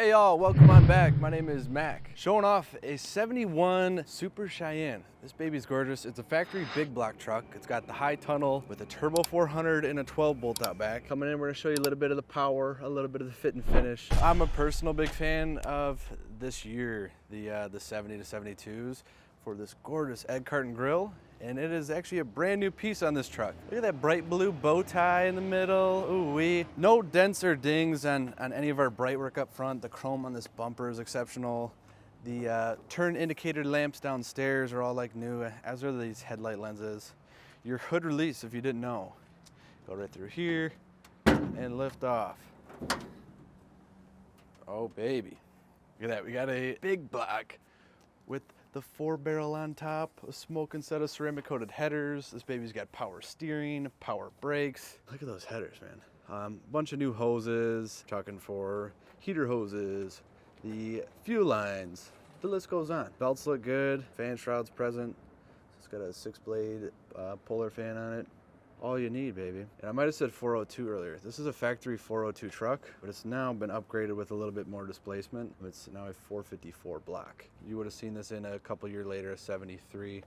Hey y'all, welcome on back. My name is Mac. Showing off a 71 Super Cheyenne. This baby's gorgeous. It's a factory big block truck. It's got the high tunnel with a turbo 400 and a 12 bolt out back. Coming in, we're gonna show you a little bit of the power, a little bit of the fit and finish. I'm a personal big fan of this year, the 70 to 72s for this gorgeous egg carton grill. And it is actually a brand new piece on this truck. Look at that bright blue bow tie in the middle. Ooh wee. No dents or dings on any of our bright work up front. The chrome on this bumper is exceptional. The turn indicator lamps downstairs are all like new, as are these headlight lenses. Your hood release, if you didn't know, go right through here and lift off. Oh baby. Look at that, we got a big block with the 4-barrel on top, a smoking set of ceramic coated headers. This baby's got power steering, power brakes. Look at those headers, man. Bunch of new hoses, talking for heater hoses, the fuel lines, the list goes on. Belts look good, fan shrouds present. It's got a 6-blade Polar fan on it. All you need, baby. And I might have said 402 earlier. This is a factory 402 truck, but it's now been upgraded with a little bit more displacement. It's now a 454 block. You would have seen this in a couple years later, a 73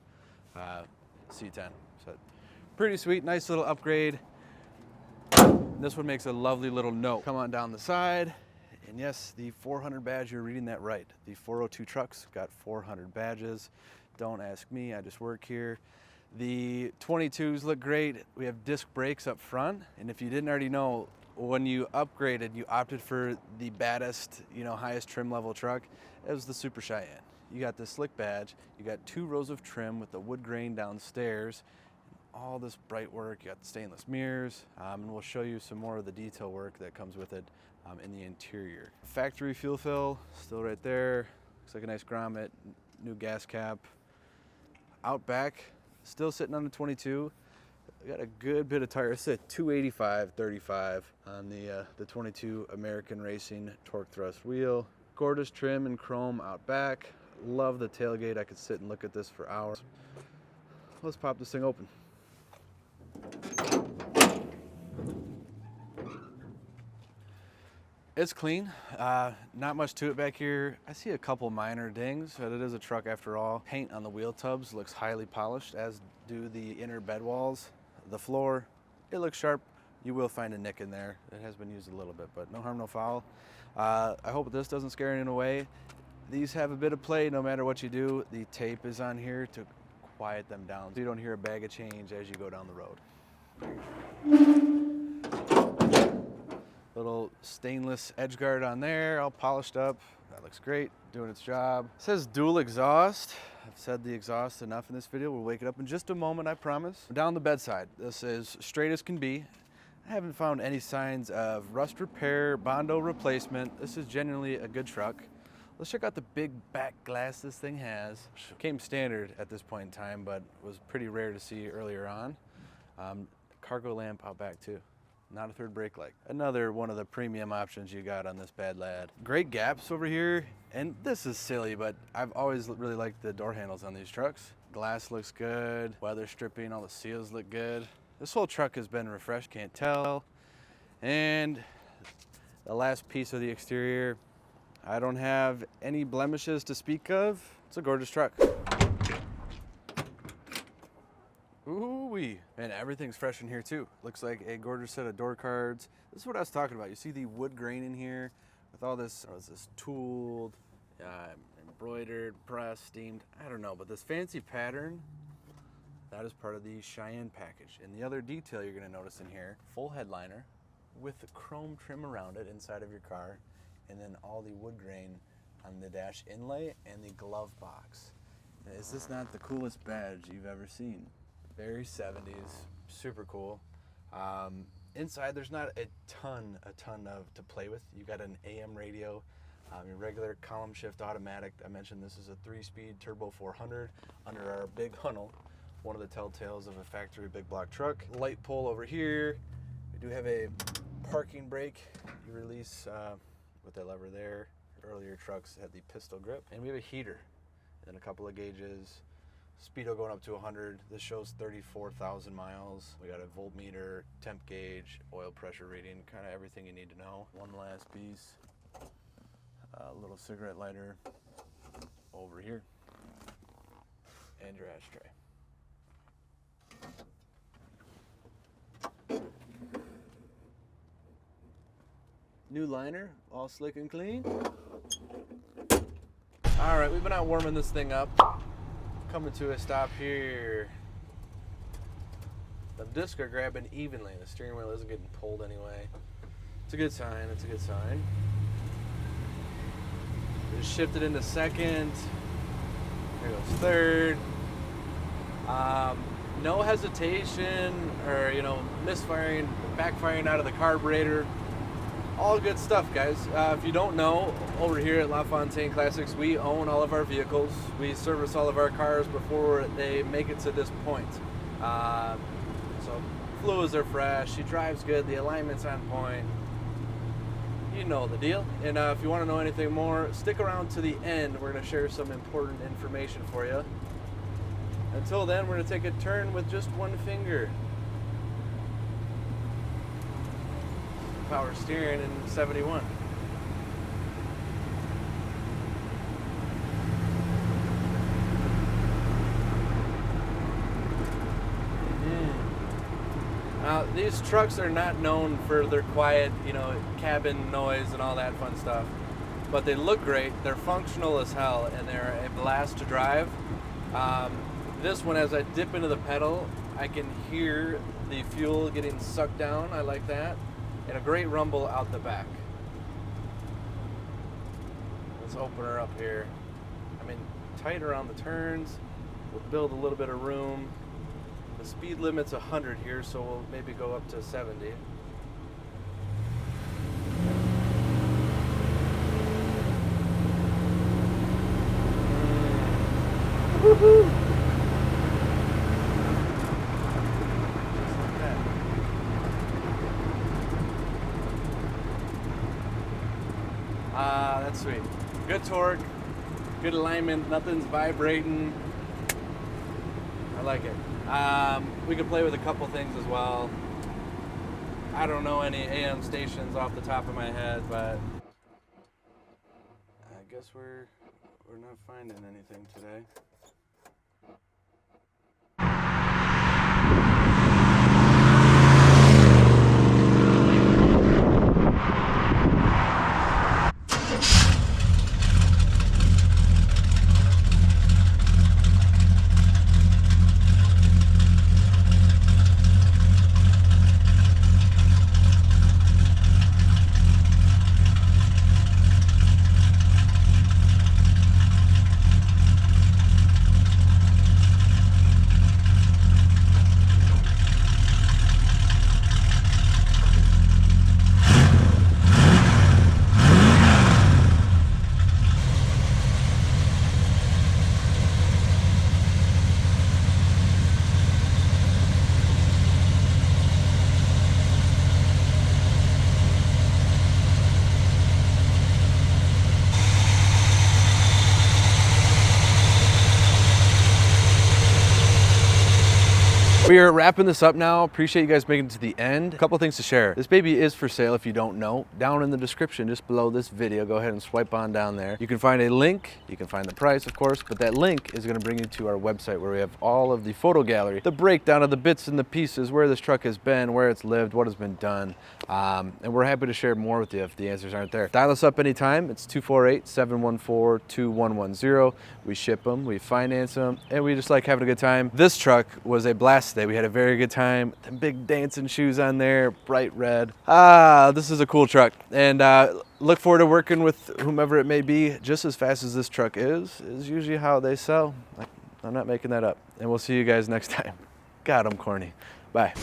C10. So pretty sweet, nice little upgrade. This one makes a lovely little note. Come on down the side. And yes, the 400 badge, you're reading that right. The 402 trucks got 400 badges. Don't ask me, I just work here. The 22s look great. We have disc brakes up front. And if you didn't already know, when you upgraded, you opted for the baddest, highest trim level truck. It was the Super Cheyenne. You got the slick badge. You got 2 rows of trim with the wood grain downstairs. All this bright work. You got the stainless mirrors. And we'll show you some more of the detail work that comes with it in the interior. Factory fuel fill, still right there. Looks like a nice grommet, new gas cap. Out back, still sitting on the 22. We got a good bit of tire. It's a 285/35 on the 22 American Racing torque thrust wheel. Gorgeous trim and chrome out back. Love the tailgate. I could sit and look at this for hours. Let's pop this thing open. It's clean, not much to it back here. I see a couple minor dings, but it is a truck after all. Paint on the wheel tubs looks highly polished, as do the inner bed walls. The floor, it looks sharp. You will find a nick in there. It has been used a little bit, but no harm, no foul. I hope this doesn't scare anyone away. These have a bit of play no matter what you do. The tape is on here to quiet them down, so you don't hear a bag of change as you go down the road. Little stainless edge guard on there, all polished up. That looks great, doing its job. It says dual exhaust. I've said the exhaust enough in this video. We'll wake it up in just a moment, I promise. Down the bedside, this is straight as can be. I haven't found any signs of rust repair, Bondo replacement. This is genuinely a good truck. Let's check out the big back glass this thing has. Came standard at this point in time, but was pretty rare to see earlier on. Cargo lamp out back too. Not a third brake light. Another one of the premium options you got on this bad lad. Great gaps over here, and this is silly, but I've always really liked the door handles on these trucks. Glass looks good, weather stripping, all the seals look good. This whole truck has been refreshed, can't tell. And the last piece of the exterior, I don't have any blemishes to speak of. It's a gorgeous truck. Ooh-wee. Man, everything's fresh in here too. Looks like a gorgeous set of door cards. This is what I was talking about. You see the wood grain in here with all this, is this tooled, embroidered, pressed, steamed, I don't know, but this fancy pattern, that is part of the Cheyenne package. And the other detail you're gonna notice in here, full headliner with the chrome trim around it inside of your car, and then all the wood grain on the dash inlay and the glove box. Is this not the coolest badge you've ever seen? Very 70s, super cool. Inside, there's not a ton of to play with. You got an AM radio, your regular column shift automatic. I mentioned this is a 3-speed turbo 400 under our big funnel. One of the telltales of a factory big block truck. Light pole over here. We do have a parking brake. You release with that lever there. Earlier trucks had the pistol grip, and we have a heater, and then a couple of gauges. Speedo going up to 100. This shows 34,000 miles. We got a voltmeter, temp gauge, oil pressure reading, kind of everything you need to know. One last piece. little cigarette lighter over here. And your ashtray. New liner, all slick and clean. All right, we've been out warming this thing up. Coming to a stop here. The discs are grabbing evenly. The steering wheel isn't getting pulled anyway. It's a good sign, it's a good sign. Just shifted into second. There goes third. No hesitation or, misfiring, backfiring out of the carburetor. All good stuff, guys. If you don't know, over here at Lafontaine Classics, we own all of our vehicles. We service all of our cars before they make it to this point. So fluids are fresh, she drives good, the alignment's on point. You know the deal. And if you want to know anything more, stick around to the end. We're going to share some important information for you. Until then, we're going to take a turn with just one finger. Power steering in 71. Now, these trucks are not known for their quiet, cabin noise and all that fun stuff. But they look great, they're functional as hell, and they're a blast to drive. This one, as I dip into the pedal, I can hear the fuel getting sucked down. I like that. And a great rumble out the back. Let's open her up here. Tight around the turns. We'll build a little bit of room. The speed limit's 100 here, so we'll maybe go up to 70. Woohoo! Just like that. That's sweet. Good torque, good alignment, nothing's vibrating. I like it. We could play with a couple things as well. I don't know any AM stations off the top of my head, but I guess we're not finding anything today. We are wrapping this up now. Appreciate you guys making it to the end. A couple things to share. This baby is for sale if you don't know. Down in the description, just below this video, go ahead and swipe on down there. You can find a link, you can find the price, of course, but that link is gonna bring you to our website where we have all of the photo gallery, the breakdown of the bits and the pieces, where this truck has been, where it's lived, what has been done. And we're happy to share more with you if the answers aren't there. Dial us up anytime. It's 248-714-2110. We ship them, we finance them, and we just like having a good time. This truck was a blast today. We had a very good time. The big dancing shoes on there, bright red. This is a cool truck. And look forward to working with whomever it may be. Just as fast as this truck is usually how they sell. I'm not making that up. And we'll see you guys next time. God, I'm corny. Bye.